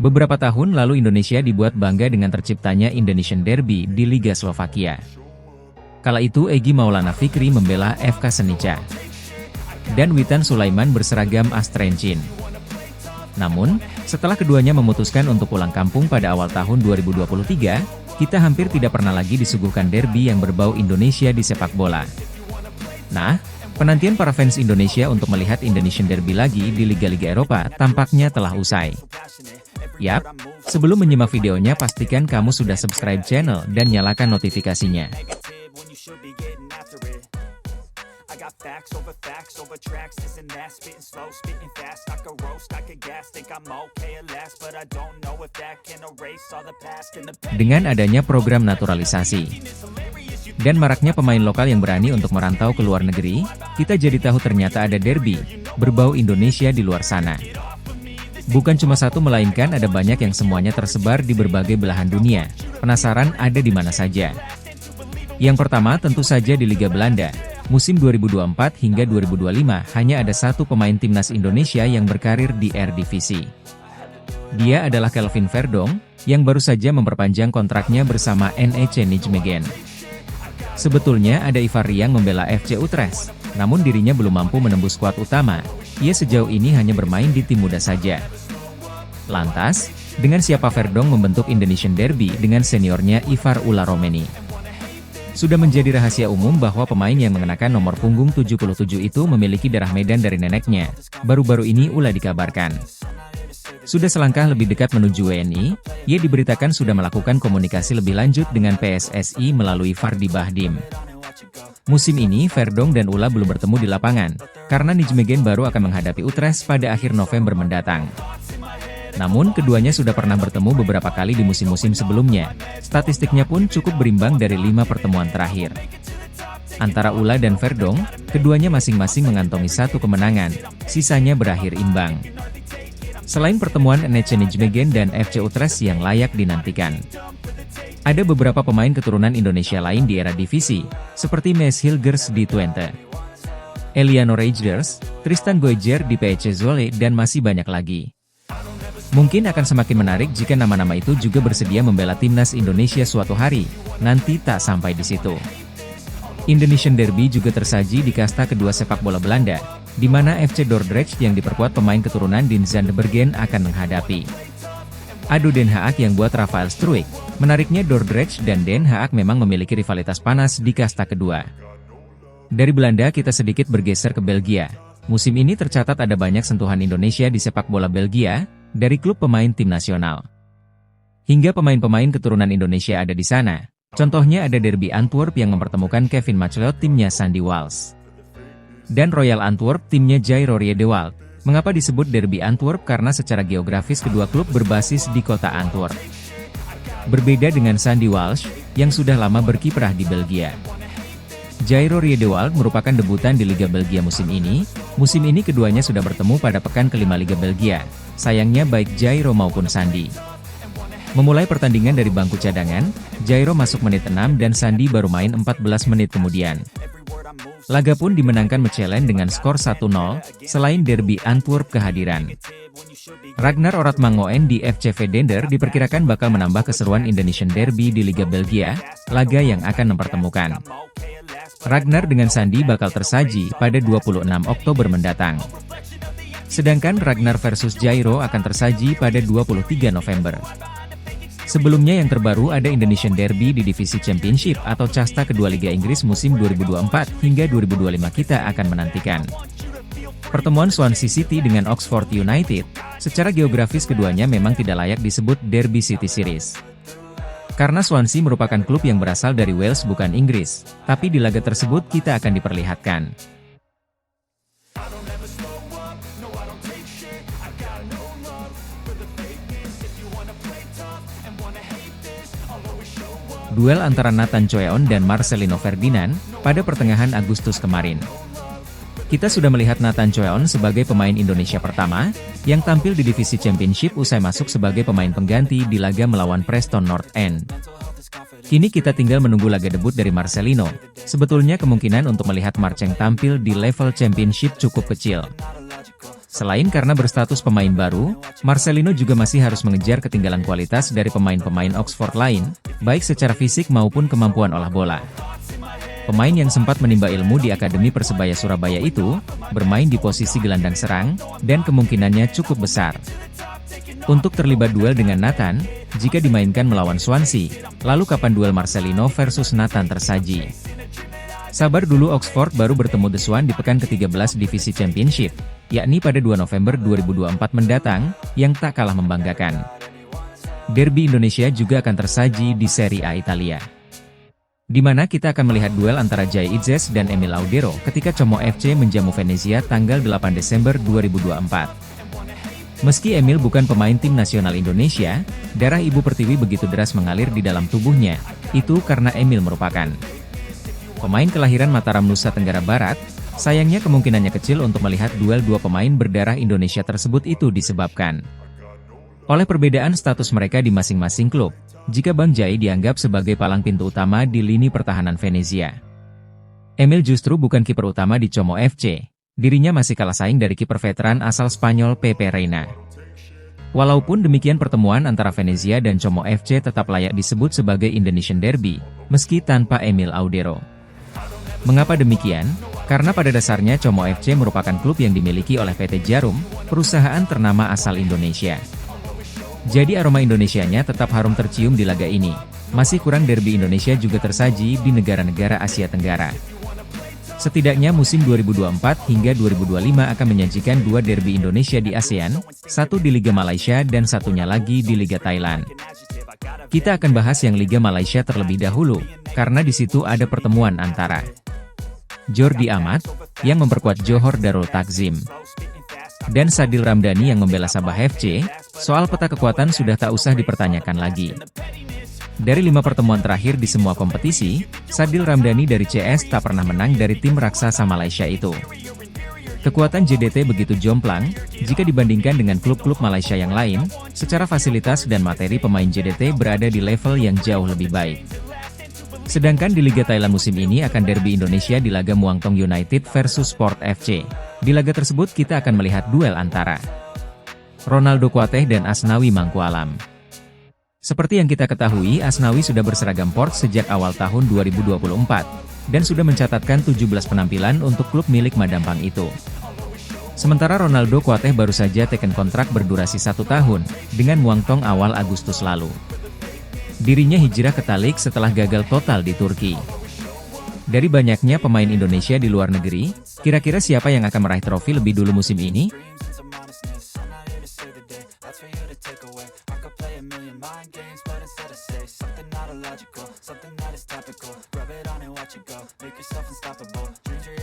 Beberapa tahun lalu Indonesia dibuat bangga dengan terciptanya Indonesian Derby di Liga Slovakia. Kala itu Egy Maulana Fikri membela FK Senica. Dan Witan Sulaiman berseragam Astrenchin. Namun, setelah keduanya memutuskan untuk pulang kampung pada awal tahun 2023, kita hampir tidak pernah lagi disuguhkan derby yang berbau Indonesia di sepak bola. Nah, penantian para fans Indonesia untuk melihat Indonesian Derby lagi di liga-liga Eropa tampaknya telah usai. Yap, sebelum menyimak videonya pastikan kamu sudah subscribe channel dan nyalakan notifikasinya. Dengan adanya program naturalisasi dan maraknya pemain lokal yang berani untuk merantau ke luar negeri, kita jadi tahu ternyata ada derby berbau Indonesia di luar sana. Bukan cuma satu melainkan ada banyak yang semuanya tersebar di berbagai belahan dunia. Penasaran ada di mana saja? Yang pertama tentu saja di Liga Belanda. Musim 2024 hingga 2025 hanya ada satu pemain timnas Indonesia yang berkarir di Eredivisie. Dia adalah Kelvin Verdong, yang baru saja memperpanjang kontraknya bersama NEC Nijmegen. Sebetulnya ada Ivar Riang membela FC Utrecht, namun dirinya belum mampu menembus skuad utama. Ia sejauh ini hanya bermain di tim muda saja. Lantas, dengan siapa Verdong membentuk Indonesian Derby dengan seniornya Ivar Ula Romeni? Sudah menjadi rahasia umum bahwa pemain yang mengenakan nomor punggung 77 itu memiliki darah Medan dari neneknya. Baru-baru ini Ula dikabarkan sudah selangkah lebih dekat menuju WNI. Ia diberitakan sudah melakukan komunikasi lebih lanjut dengan PSSI melalui Fardi Bahdim. Musim ini Verdong dan Ula belum bertemu di lapangan, karena Nijmegen baru akan menghadapi Utrecht pada akhir November mendatang. Namun keduanya sudah pernah bertemu beberapa kali di musim-musim sebelumnya. Statistiknya pun cukup berimbang dari 5 pertemuan terakhir. Antara Ula dan Verdong, keduanya masing-masing mengantongi 1 kemenangan, sisanya berakhir imbang. Selain pertemuan NEC Nijmegen dan FC Utrecht yang layak dinantikan, ada beberapa pemain keturunan Indonesia lain di era divisi, seperti Mes Hilgers di Twente, Eliano Reijers, Tristan Goijer di PEC Zwolle dan masih banyak lagi. Mungkin akan semakin menarik jika nama-nama itu juga bersedia membela timnas Indonesia suatu hari, nanti tak sampai di situ. Indonesian Derby juga tersaji di kasta kedua sepak bola Belanda, di mana FC Dordrecht yang diperkuat pemain keturunan Dien van de Bergen akan menghadapi ADO Den Haag yang buat Rafael Struijk. Menariknya Dordrecht dan Den Haag memang memiliki rivalitas panas di kasta kedua. Dari Belanda kita sedikit bergeser ke Belgia. Musim ini tercatat ada banyak sentuhan Indonesia di sepak bola Belgia, dari klub pemain tim nasional hingga pemain-pemain keturunan Indonesia ada di sana. Contohnya ada Derby Antwerp yang mempertemukan Kevin Macleod timnya Sandy Walsh dan Royal Antwerp timnya Jairo Riedewald. Mengapa disebut Derby Antwerp? Karena secara geografis kedua klub berbasis di kota Antwerp. Berbeda dengan Sandy Walsh yang sudah lama berkiprah di Belgia. Jairo Riedewald merupakan debutan di Liga Belgia musim ini. Musim ini keduanya sudah bertemu pada pekan kelima Liga Belgia. Sayangnya baik Jairo maupun Sandy memulai pertandingan dari bangku cadangan. Jairo masuk menit 6 dan Sandy baru main 14 menit kemudian. Laga pun dimenangkan Mechelen dengan skor 1-0. Selain Derby Antwerp kehadiran Ragnar Oratmangoen di FC Vedender diperkirakan bakal menambah keseruan Indonesian Derby di Liga Belgia, laga yang akan mempertemukan Ragnar dengan Sandy bakal tersaji pada 26 Oktober mendatang. Sedangkan Ragnar versus Jairo akan tersaji pada 23 November. Sebelumnya yang terbaru ada Indonesian Derby di Divisi Championship atau casta kedua Liga Inggris musim 2024 hingga 2025 kita akan menantikan. Pertemuan Swansea City dengan Oxford United, secara geografis keduanya memang tidak layak disebut Derby City Series. Karena Swansea merupakan klub yang berasal dari Wales bukan Inggris, tapi di laga tersebut kita akan diperlihatkan duel antara Nathan Choeon dan Marcelino Ferdinand pada pertengahan Agustus kemarin. Kita sudah melihat Nathan Choeon sebagai pemain Indonesia pertama yang tampil di Divisi Championship usai masuk sebagai pemain pengganti di laga melawan Preston North End. Kini kita tinggal menunggu laga debut dari Marcelino. Sebetulnya kemungkinan untuk melihat Marceng tampil di level Championship cukup kecil. Selain karena berstatus pemain baru, Marcelino juga masih harus mengejar ketinggalan kualitas dari pemain-pemain Oxford lain, baik secara fisik maupun kemampuan olah bola. Pemain yang sempat menimba ilmu di Akademi Persebaya Surabaya itu, bermain di posisi gelandang serang, dan kemungkinannya cukup besar untuk terlibat duel dengan Nathan, jika dimainkan melawan Swansea. Lalu kapan duel Marcelino versus Nathan tersaji? Sabar dulu, Oxford baru bertemu The Swan di pekan ke-13 Divisi Championship, yakni pada 2 November 2024 mendatang, yang tak kalah membanggakan. Derby Indonesia juga akan tersaji di Serie A Italia, di mana kita akan melihat duel antara Jay Itzes dan Emil Audero ketika Como FC menjamu Venezia tanggal 8 Desember 2024. Meski Emil bukan pemain tim nasional Indonesia, darah Ibu Pertiwi begitu deras mengalir di dalam tubuhnya, itu karena Emil merupakan pemain kelahiran Mataram, Nusa Tenggara Barat. Sayangnya kemungkinannya kecil untuk melihat duel dua pemain berdarah Indonesia tersebut itu disebabkan oleh perbedaan status mereka di masing-masing klub, jika Bang Jai dianggap sebagai palang pintu utama di lini pertahanan Venezia. Emil justru bukan kiper utama di Como FC, dirinya masih kalah saing dari kiper veteran asal Spanyol Pepe Reina. Walaupun demikian, pertemuan antara Venezia dan Como FC tetap layak disebut sebagai Indonesian Derby, meski tanpa Emil Audero. Mengapa demikian? Karena pada dasarnya Como FC merupakan klub yang dimiliki oleh PT Djarum, perusahaan ternama asal Indonesia. Jadi aroma Indonesianya tetap harum tercium di laga ini. Masih kurang derby Indonesia juga tersaji di negara-negara Asia Tenggara. Setidaknya musim 2024 hingga 2025 akan menyajikan dua derby Indonesia di ASEAN, satu di Liga Malaysia dan satunya lagi di Liga Thailand. Kita akan bahas yang Liga Malaysia terlebih dahulu, karena di situ ada pertemuan antara Jordi Amat, yang memperkuat Johor Darul Takzim, dan Sadil Ramdhani yang membela Sabah FC. Soal peta kekuatan sudah tak usah dipertanyakan lagi. Dari 5 pertemuan terakhir di semua kompetisi, Sadil Ramdhani dari CS tak pernah menang dari tim raksasa Malaysia itu. Kekuatan JDT begitu jomplang, jika dibandingkan dengan klub-klub Malaysia yang lain, secara fasilitas dan materi pemain JDT berada di level yang jauh lebih baik. Sedangkan di Liga Thailand musim ini akan derby Indonesia di laga Muangthong United versus Sport FC. Di laga tersebut kita akan melihat duel antara Ronaldo Kuateh dan Asnawi Mangkualam. Seperti yang kita ketahui, Asnawi sudah berseragam Port sejak awal tahun 2024, dan sudah mencatatkan 17 penampilan untuk klub milik Madampang itu. Sementara Ronaldo Kuateh baru saja teken kontrak berdurasi 1 tahun, dengan Muangthong awal Agustus lalu. Dirinya hijrah ke Talik setelah gagal total di Turki. Dari banyaknya pemain Indonesia di luar negeri, kira-kira siapa yang akan meraih trofi lebih dulu musim ini? Something that is topical, rub it on and watch it go, make yourself unstoppable, dreams are